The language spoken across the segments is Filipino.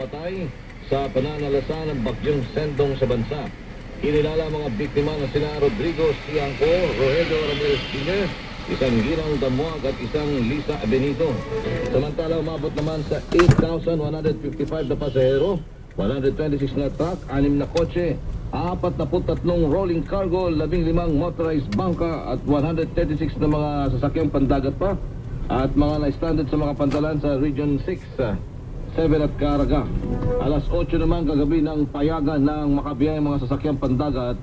napatay sa pananalasa ng bagyong Sendong sa bansa. Kinilala mga biktima na sina Rodrigo Siangco, Rogelio Ramirez Jr., isang Ginang Damuag at isang Lisa Benito. Samantala, umabot naman sa 8,155 na pasahero, 126 na truck, 6 na kotse, 43 rolling cargo, 15 motorized bangka at 136 na mga sasakyang pandagat pa at mga na-standard sa mga pantalan sa Region 6. 7 at Caraga. Alas 8 naman kagabi ng payagan ng makabiyay mga sasakyang pandagat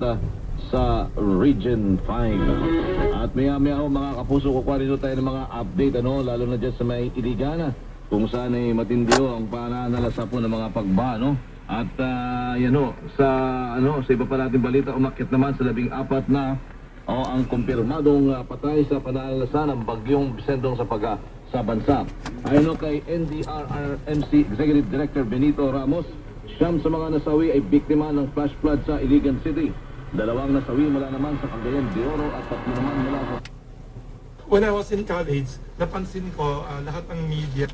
sa Region 5. At maya-maya ho mga kapuso, kukuha rin tayo ng mga update lalo na dyan sa may Iligana kung saan ay matindi ho ang pananalasa po ng mga pagbaha At yan ho, sa iba pa natin balita, umakyat naman sa 14 na ang kumpirmadong patay sa pananalasa ng bagyong Sendong sa bansa. Ayon kay NDRRMC Executive Director Benito Ramos, 9 sa mga nasawi ay biktima ng flash flood sa Iligan City. 2 nasawi mula naman sa Cagayan de Oro at 3 naman mula sa... When I was in college, napansin ko lahat ng media